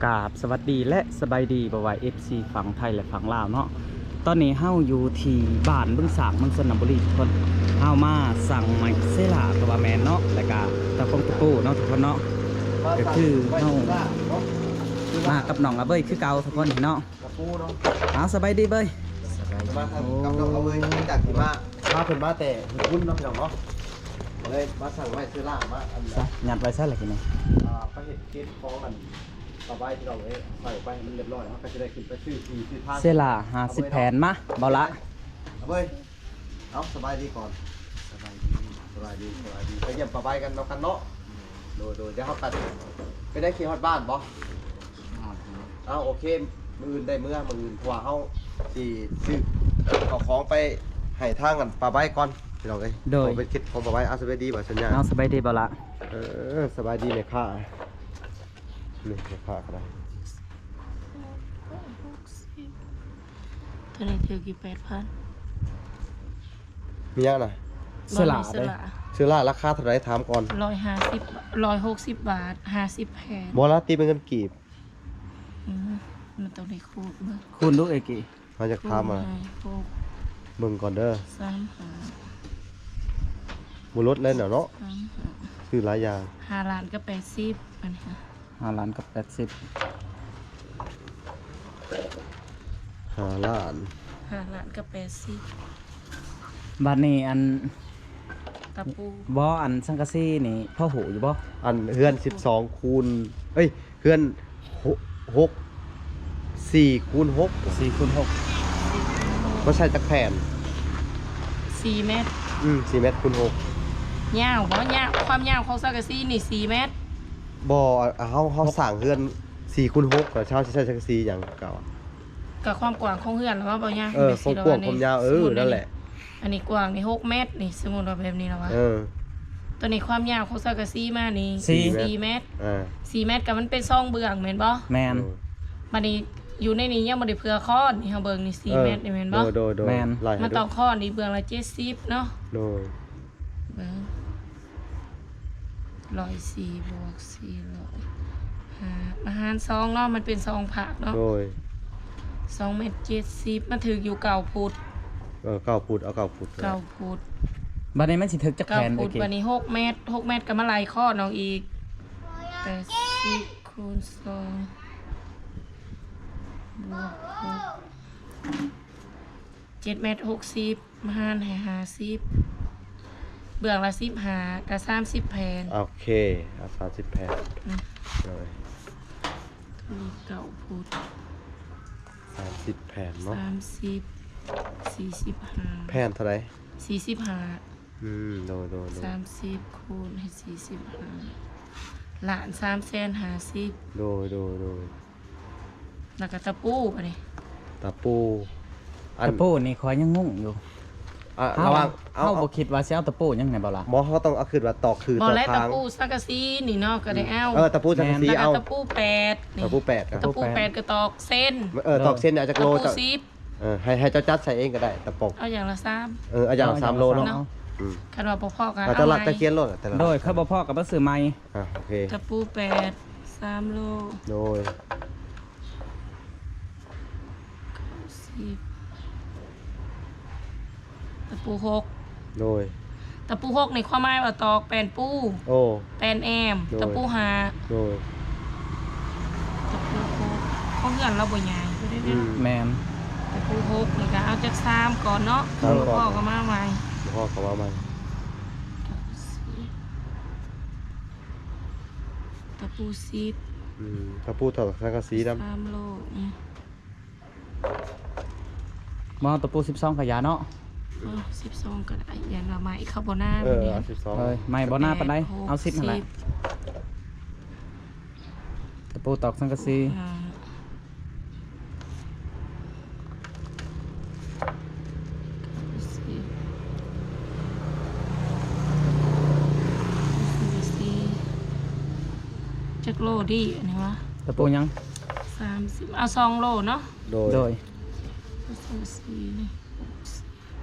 กราบสวัสดีและสบายดีบ่าว FC ฝั่งไทยและฝั่งลาวเนาะตอนนี้เฮาอยู่ที่บ้านบึงสางเมืองชนบุรีทุกคนเฮามาสั่งไม้เซล่าตัวแมนเนาะแล้วก็ตะปงตะปูเนาะทุกคนเนาะก็คือเฮามากับน้องอาเบยคือเก่าทุกคนเนาะเอาสบายดีเบย มาทำกับน้องเอาเลยจากที่มาเพิ่นมาแต่หุ้นน้องเนาะเลยมาสั่งไว้ซื้อล่ามาอัน ซะยัดไว้ซะเลยกินนี่ ไปเห็ดเก็บของกันต่อไปที่เราใส่ไปมันเรียบร้อยแล้วก็จะได้ขึ้นไปซื้อที่ซื้อทาง เซล่า50แผ่นมาบ่ละ เอาเว้ยเอาสบายดีก่อนสบายดีไปเยี่ยมป้าใบกันเนาะกันเนาะโดยเดี๋ยวเขาตัดไปได้ขี่ฮอดบ้านบ่เอาโอเคมืออื่นได้มืออื่นเพราะว่าเขาที่ซื้อเอาของไปให้ทางกันป้าใบก่อนที่เราไปคิดของป้าใบเอาสบายดีบ่สัญญา เอาสบายดีบ่ละ สบายดีเลยค่ะนี่เลยค่ะก็ได้ ตัวนี้ถือกี่8,000 มียังนะ เซล่าได้ ซื้อล่าราคาเท่าไหร่ถามก่อน 160 บาท50แผ่น บอลตีเป็นเงินกีบ มันต้องได้คูณเบิ่ง คุณดูเอกี่ มาจากถามมาเบิ่งก่อนเด้อ บุรถเล่นเนาะซื้อหลายอย่าง 5ล้านก็80อันนี้ค่ะ 5ล้านกับ80 5 ล้าน 5ล้านก็80บัดนี้อัน ตะปู บ่อันสังกะสีนี่พ่อหูอยู่บ่ อันเฮือน12คูณเฮือน6 4คูณ6 4คูณ6 ก็ใช้จักแผ่น 4เมตร 4เมตรคูณ6 ยาวบ่ยาวความยาวของสังกะสีนี่4เมตร บ่เฮาสร้างเฮือน4คูณ6ก็เช่าใช้จัก4อย่างเก่า กับความกว้างของเฮือนแล้วว่าบ่ยาว ความกว้างความยาวนั่นแหละ อันนี้กว้างนี่6เมตรนี่สมมุติว่าแบบนี้แล้วว่า ตัวนี้ความยาวของสังกะสีมานี่4เมตร4เมตรก็มันเป็น2เบื้องแม่นบ่ แม่น บัดนี้อยู่ในนี้ยังบ่ได้เผื่อค้อนนี่เฮาเบิ่งนี่4เมตรนี่แม่นบ่ โดย แม่น มันต้องค้อนนี่เบื้องละ70เนาะ โดย เบิ่ง104บวก400อาหาร2เนาะมันเป็น2ผักเนาะ โดย 2เมตร70มันถึกอยู่9ฟุต 9 ฟุตเอา9 ฟุต 9ฟุต บัดนี้มันสิถึกจักแผ่น 9 เอ ฟุต กี่ บัดนี้6เมตร6เมตรก็มาไล่ค้อนเอาอีก80คูณ2บวก6 7เมตร60มาหารให้50เบื้องละ15กับ30แผ่น โอเคเอา30 แผ่นเลย มี9ฟุต 30 แผ่นเนาะ 30 45 แผ่นเท่าไหร่ 45 โดย 30คูณให้45ล้าน350,000 โดย แล้วก็ตะปูป่ะนี่ ตะปูอัน ตะปูนี่คอยยังงงอยู่ ระวัง เฮาบ่คิดว่าสิเอาตะปูยังไงบ่ล่ะ หมอเขาต้องเอาขึ้นว่าตอกคือ บ่ ตอก แล้ว ค้า ตะ ง ปูสังกะสีนี่เนาะก็ได้เอา ตะปูจักรสี แล้วก็ เอา ตะปู8นี่ ตะปู8ครับ ตะปู8ก็ตอกเส้น ตอกเส้นอาจจะ ตะ โล ปู จะ 10ให้เจ้าจัดใส่เองก็ได้ตะปก เอาอย่างละ3เอาอย่าง3 โลเนาะ คันว่าบ่พอก็ แต่ เอา ละตะ ใหม่ เคียนโลแต่ละ โดยเขาบ่พอกับบ่ซื้อใหม่ โอเค ตะปู8 3โล โดย 10ตะปู6โดย ตะปู6นี่ความหมายว่าตอกแป้นปู โอ้ แป้นแอม โดย ตะปู5 โดย ตะปู6ของเฮือนเราบ่ใหญ่บ่ได้เด้อ แม่น ตะปู6นี่ก็เอาจาก3ก่อนเนาะ 3ก่อน พ่อก็มาใหม่ พ่อเขาว่ามัน ตะปู10 ตะปูถอดสังกะสีดำ 3โล บ่เอาตะปู12ขยะเนาะ 12ก็ได้อย่างละไม้คาโบนา เอา เนี่ย เอ้ยไม่บ่น่าปานใดเอา10นั่นแหละตะปูตอกสังกะสี จักโลดีอันนี้วะ ตะปูยัง 30เอา2โลเนาะ โดย 4นี่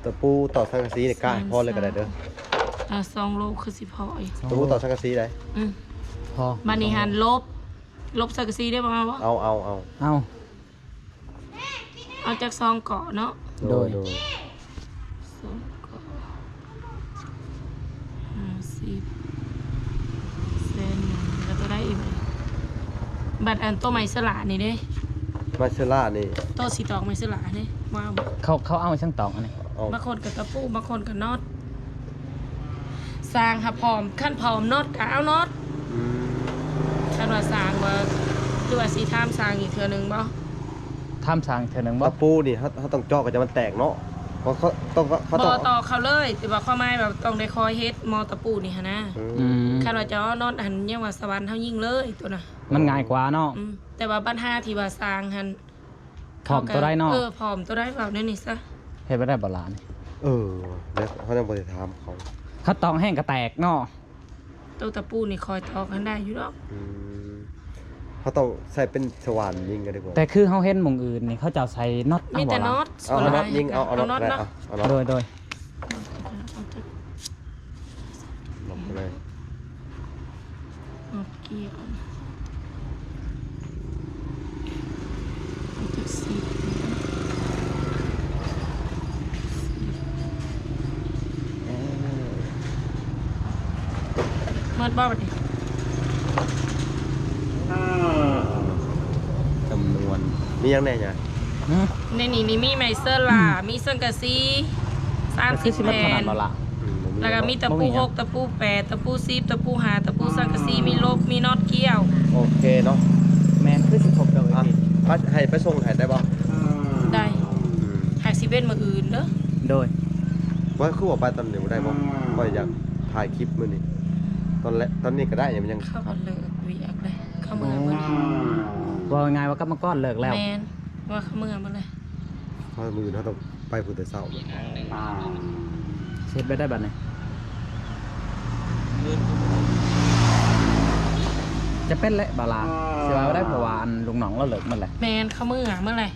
ตะปูต่อสังกะสีเนี่ยกล้าพอเลยก็ได้เด้อ 2โลคือสิพออีก ตะปูต่อสังกะสีได้ อืม พอ บัดนี้หันลบ ลบสังกะสีได้บ่าวะ เอา เอาจากซองเกาะเนาะ โดย ซองเกาะ50 เซนแล้วตัวได้อีกไหมบัตรอันตัวไม้สลานี่เด้ มาเชล่านี่ ตัวสีตอกไม้สลานี่ว้าว เขาเอาช่างตอกอันนี้ เอา บางคนกับตะปูบางคนกับน็อตสร้างหับพร้อมขั้นพร้อมน็อตก็เอาน็อต อืม ขั้นว่าสร้างว่าคือว่าสีทามสร้างอีกเทื่อนึงบ่ ทำสร้างเท่านึงบ่ ตะปูนี่เขาต้องเจาะก็จะมันแตกเนาะเพราะเขา บ่ ต้อง ต่อเขาเลยแต่ว่าข้อไม้แบบต้องได้คอยเฮ็ดมอตะปูนี่หั่นนะ อืม ขั้นว่าจะเอาน็อตหันยังว่าสวรรค์เฮายิงเลยตัวน่ะ มันง่ายกว่าเนาะ แต่ว่าปัญหาที่ว่าสร้างหัน พร้อมตัวได้เนาะ พร้อมตัวได้เปล่าเนี่ยนี่ซะ เฮ็ดบ่ได้บ่ล่ะนี่ แล้วเขาต้องบริธามเขา เขาตอกแห้งก็แตกเนาะ ตัวตะปูนี่คอยตอกกันได้อยู่ดอก เขาต้องใส่เป็นสว่านยิงกันดีกว่า แต่คือเฮาเห็นหม่องอื่นนี่เขาจะเอาใส่น็อต มี เอาบ่ แต่น็ ล่ะ อต เอาน็อตยิงเอาน็อตได้ เนาะ เอาน็อต โดย ลงไปเลย เอาเกี่ยวเอาจากสีเมื่อบ้าบัดนี้ จำนวนมียังไงเนี่ย หือ ในนี่มีไมเซอร์ล่ามีสังกะสี แต่คือสิ 30 มัน แผ่ ขนาด น บ่ล่ะ แล้วก็มีตะ บ่ ปู มีหยัง 6ตะปู8ตะปู10ตะปู5ตะปูสังกะสีมีลบมีน็อตเกี่ยว โอเคเนาะ แม่นคือสิครบเด้อ อ่ะ พี่ ให้ไปส่งถ่ายได้ป่ะ ได้หากสิเป็นมื้ออื่นเด้อ โดย ว่าคือว่าไปตอนนี้บ่ได้ป่ะก็อยากถ่ายคลิปมื้อนี้ตอนนี้ก็ได้ยัง เข้ากันเลิกวิอักเลยเข้าเมืองมื้อนี้ ว่าง่ายว่ากรรมกรเลิกแล้ว แม่นว่าเข้าเมืองมื้อเลย เพราะมือเขาต้องไปพุทธเศร้า เช็ดไปได้บัดนี้จะเป็นแหละบ่ล่ะสิว่าบ่ได้เพราะว่าอันลุงหนองเราเลิกมันแหละ แม่นเข้าเมืองเมื่อไหร่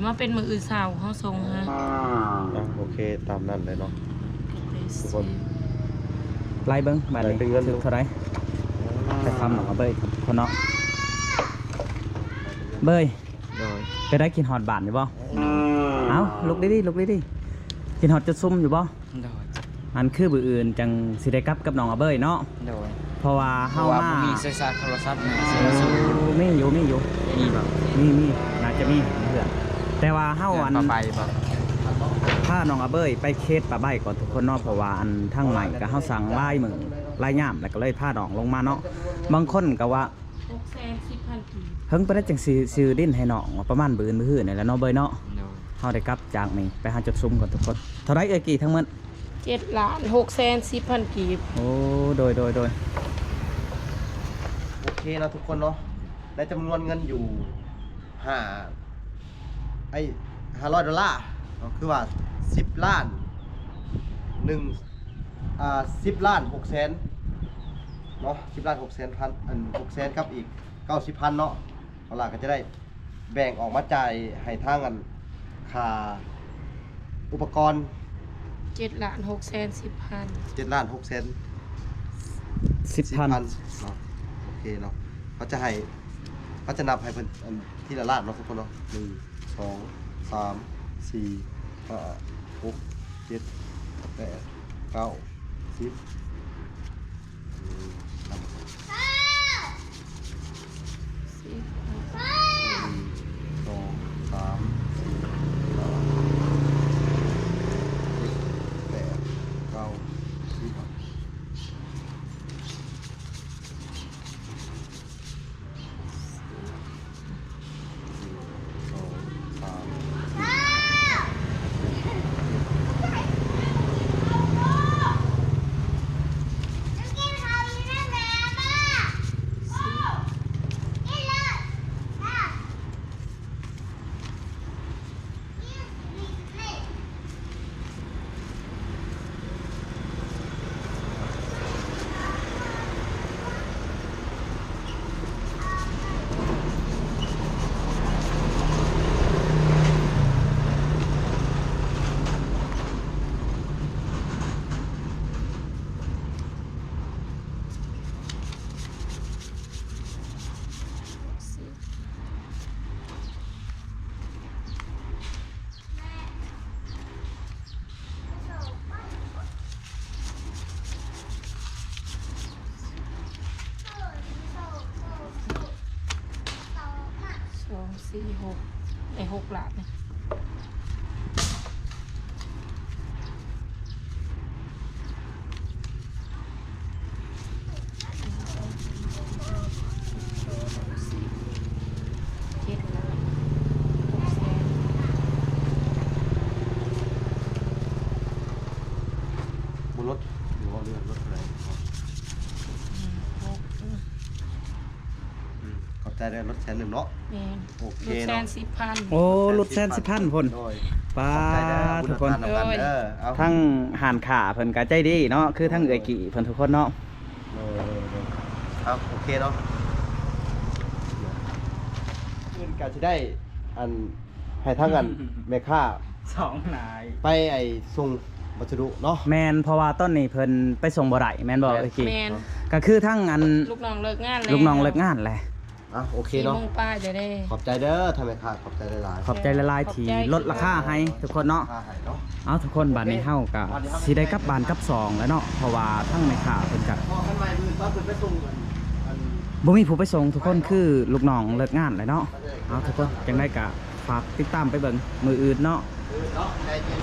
มาเป็นมื้ออื่นเช้าเฮาส่งฮะ โอเคตามนั้นเลยเนาะ ทุกคน ไล่เบิ่งบัดนี้ ไล่เป็นเงิน ถึงเท่าไหร่ไปทำหนองเอาเบยคนเนาะเบย โดย ไปได้กินฮอดบาทอยู่บ่เอ้าลุกดิกินฮอดจะซุ่มอยู่บ่ โดย อันคือบื้ออื่นจังสิได้กลับกับน้องอาเบยเนาะ โดย เพราะว่าเฮา ว่า มา มีเสื้อซาโทรศัพท์ใน เอ เสื้อสูท อมีอยู่ มีแบบ มีน่าจะมีเพื่อนแต่ว่าเฮาอัน ต่อไปแบบ ถ้าน้องอาเบยไปเคสปลาใบก่อนทุกคนเนาะเพราะว่าอันทั้งใหม่ก็เฮาสั่งลายมือลายย่ามแล้วก็เลยพาน้องลงมาเนาะบางคนก็ว่า 610,000 กีบ เพิ่งไปได้จังซื้อดินให้น้องว่าประมาณมื้ออื่นนี่แหละเนาะเบยเนาะ โดย เฮาได้กลับจากนี่ไปหาจุดซุ่มก่อนทุกคนเท่าไรเอ่ยกี่ทั้งหมด 7,610,000 กีบ โอ้โดย โอเคนะทุกคนเนาะได้จำนวนเงินอยู่500 ดอลลาร์เนาะคือว่า10 ล้าน10 ล้าน6 แสนเนาะ10 ล้าน6 แสนพัน6 แสนครับอีก90,000เนาะเอาล่ะก็จะได้แบ่งออกมาจ่ายให้ทางกันค่าอุปกรณ์ 7,610,000 7 ล้าน6 แสน 10,000 เนาะโอเคเนาะเขาจะนับให้เพิ่นอันที่ละล้านเนาะทุกคนเนาะ1 2 3 4 5 6 7 8 9 10สองสามสี่ห้าแปดเก้าสิบสองสาม 4 6ได้6ล้านนี่บนรถหรือว่าเรือรถอะไรขอบใจได้รถ100,000เนาะ แม่น โอเค รถแส เนาะ น10,000 โอ้รถแสน10,000พุ่น โดย ป้า ขอบใจเด้อ ทุกคน บุญทานำกันเด้อเอา ทั้งหานขาเพิ่นก็ใจดีเนาะคือทั้งเอื้อยกี่เพิ่นทุกคนเนาะ เอาโอเคเนาะขึ้นการจะได้อันให้ทั้งกันแม่ค้า 2นาย ไปไอ้ส่งวัสดุเนาะ แม่นเพราะว่าต้นนี้เพิ่นไปส่งบ่ได้แม่นบ่เอื้อยกี่ แม่น ก็คือทั้งอัน ลูกน้องเลิกงานแล้ว ลูกน้องเลิกงานแหละ อ่ะโอเค 4 เนาะ โมงป้าจะได้ ขอบใจเด้อทำแม่ค้าขอบใจหลายๆ ขอบใจละลายที่ลดราคาให้ทุกคนเนาะ ค่าให้เนาะ เอาทุกคนบัดนี้เฮาก็สิได้กลับบ้านกลับซองแล้วเนาะเพราะว่าทั้งแม่ค้าเพิ่นก็ พอกันใหม่มือปั๊บเพิ่นไปส่งอัน บ่มีผู้ไปส่งทุกคนคือลูกน้องเลิกงานแล้วเนาะเอาทุกคนจังได๋ก็ฝากติดตามไปเบิ่งมืออื่นเนาะ เนาะใจเย็น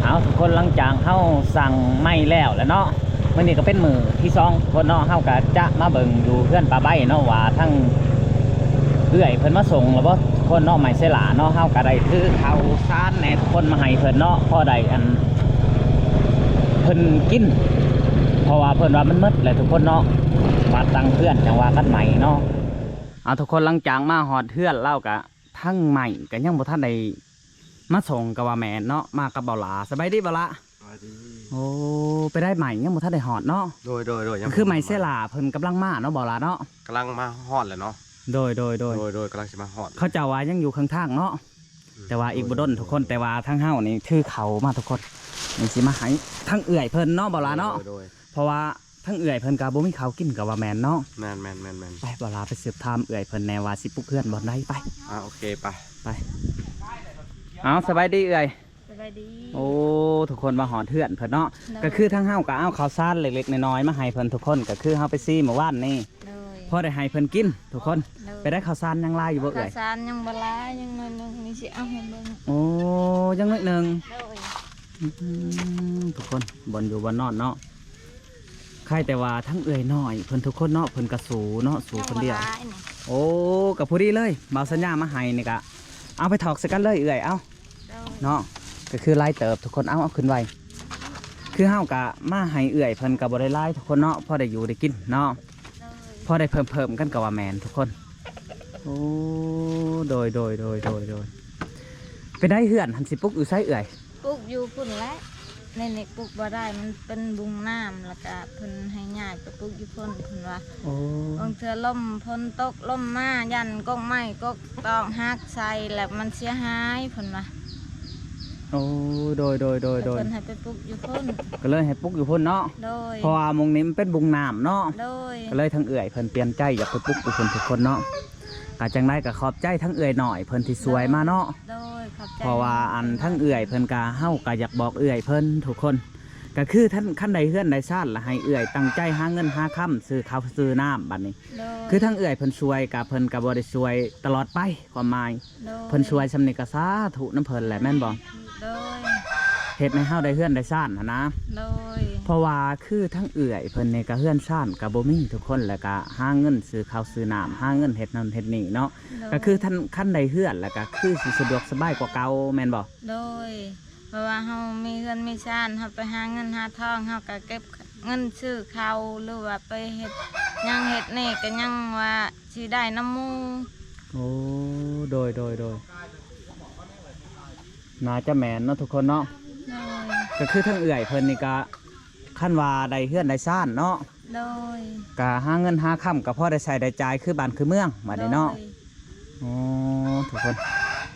เอาทุกคนหลังจากเฮาสั่งไม่แล้วแหล้วเนาะมื้อนี้ก็เป็นมื้อที่2คนเนาะเฮาก็จะมาเบิ่งอยู่เพื่อนปลาใบเนาะว่าทั้งเอื้อยเพิ่นมาส่งแล้วบ่ทุกคนเนาะไม่ใช่หลาเนาะเฮาก็ได้ถือข้าวสารแหน่ทุกคนมาให้เพิ่นเนาะพอได้อันเพิ่นกินเพราะว่าเพิ่นว่ามันหมดแล้วทุกคนเนาะมาตังเพื่อนจังว่ากันใหม่เนาะเอาทุกคนหลังจากมาฮอดเฮือนแล้วก็ทั้งใหม่ก็ยังบ่ทันได้มาส่งก็ว่าแม่นเนาะมากับเบาหลาสบายดีเบาละ สวัสดี โอ้ไปได้ใหม่ยังบ่ทันได้ฮอดเนาะ โดยยัง คือใหม่เสลาเพิ่นกำลังมาเนาะเบาละเนาะ กำลังมาฮอดแหละเนาะ โดย โดยกำลังสิมาฮอด เขาเจ้าว่ายังอยู่ข้างทางเนาะแต่ว่าอีกบ่ดนทุกคนแต่ว่าทั้งเฮานี่ถือเขามาทุกคนนี่สิมาให้ทั้งเอื่อยเพิ่นเนาะเบาละเนาะ โดย เพราะว่าทั้งเอื่อยเพิ่นก็บ่มีข้าวกินก็ว่าแม่นเนาะ แมน ไปเบาละไปสืบถามเอื่อยเพิ่นแน่ว่าสิปลุกเพื่อนบ่ได้ไป โอเคไป ไปเอาสบายดีเอื่อย สบายดี โอ้ทุกคนมาหอดเถื่อนเพิ่นเนาะก็คือทั้งเฮาก็เอาข้าวสารเล็กๆน้อยๆมาให้เพิ่นทุกคนก็คือเฮาไปซีเมื่อวานนี่ เลย พอได้ให้เพิ่นกินทุกคน เลย ไปได้ข้าวสารยังลายอยู่บ่ ข้า เอ่ วย สารยังบลายังน้อยนึงนี่สิเอาให้เบิ่ง โอ้ยังนิดนึง เลย ทุกคนบนอยู่บนนอนเนาะใครแต่ว่าทั้งเอื่อยน้อยเพิ่นทุกคนเนาะเพิ่นก็สูเนาะสูคนเดียว งบ่หลานี่ โอ้กับผู้ดีเลยบ่าวสัญญามาให้นี่ก็เอาไปถอกใส่กันเลยเอื่อยเอา เลย เนาะก็คือไล่เติบทุกคนเอาขึ้นไว้คือเฮากะมาให้เอื่อยเพิ่นก็บ่ได้ไล่ทุกคนเนาะพอได้อยู่ได้กินเนาะ เลย พอได้เพิ่มกันกับว่าแมนทุกคนโอ้โดยไปได้เหือนหันสิปุกอยู่ไซเอื่อย ปลูกอยู่พุ่นแหละในนี่ปลูกบ่ได้มันเป็นบุงน้ำแล้วก็เพิ่นให้ญาติไปปลูกอยู่พุ่นเพิ่นว่า โอ้ บางเทื่อลมฝนตกลมมายันกกไม้กกตองหักใส่แล้วมันเสียหายเพิ่นว่า โอ้โดย เพิ่นให้ไปปลูกอยู่พุ่น ก็เลยให้ปุกอยู่พุ่นเนาะ โดย เพราะว่ามงนี้มันเป็นบุงน้ำเนาะ โดย ก็เลยทั้งเอื่อยเพิ่นเปลี่ยนใจอยากไปปุกอยู่พุ่นทุกคนเนาะก็จังได้ก็ขอบใจทั้งเอื่อยหน่อยเพิ่นที่สวยมาเนาะ โดยขอบใจ เพราะว่าอันทั้งเอื่อยเพิ่นก็เฮาก็อยากบอกเอื่อยเพิ่นทุกคนก็คือท่านขั้นใดเฮือนใดซ่านละให้เอื่อยตั้งใจหาเงินหาค่ำซื้อข้าวซื้อน้ำบัดนี้ โดย คือทั้งเอื่อยเพิ่นช่วยกับเพิ่นก็บ่ได้ช่วยตลอดไปความหมาย โดย เพิ่นช่วยสำนึกก็สาธุน้ำเพิ่นแหละแม่นบ่ โดย เฮ็ดให้เฮาได้เฮือนได้ซ่านหั้นนะ โดย เพราะว่าคือทั้งเอื่อยเพิ่นนี่ก็เฮือนซ่านก็บ่มีทุกคนแล้วก็หาเงินซื้อข้าวซื้อน้ำหาเงินเฮ็ดนั่นเฮ็ดนี่เนาะ โดย ก็คือท่านคันใดเฮือนแล้วก็คือสิสะดวกสบายกว่าเก่าแม่นบ่ โดยเพราะว่าเฮามีเงินมีชานเฮาไปหาเงินหาทองเฮาก็เก็บเงินซื้อข้าวหรือว่าไปเฮ็ดหยังเฮ็ดนี่ก็ยังว่าสิได้น้ำหมู่ โอ้โดยน่าจะแม่นเนาะทุกคนเนาะ โดย ก็คือทั้งเอื่อยเพิ่นนี่ก็คันว่าได้เฮือนได้ซ่านเนาะ โดย ก็หาเงินหาค่ำก็พอได้ใช้ได้จ่ายคือบ้านคือเมืองบัดนี้เนาะ อ๋อทุกคน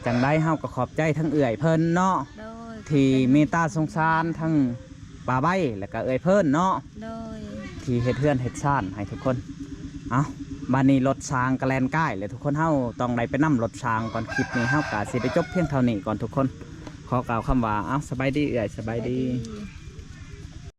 จังได้เฮาก็ขอบใจทั้งเอื่อยเพิ่นเนาะ โดย ที่เมตตาสงสารทั้งป่าใบแล้วก็เอื่อยเพิ่นเนาะ โดย ที่เฮ็ดเฮือนเฮ็ดซ่านให้ทุกคนเอาบัดนี้รถช้างกระแลนใกล้เลยทุกคนเฮาต้องได้ไปนํรถช้างก่อนคลิปนี้เฮาก็สิได้จบเพียงเท่านี้ก่อนทุกคนขอกล่าวคำว่าเอาสบายดีเอื่อยสบายดี ดี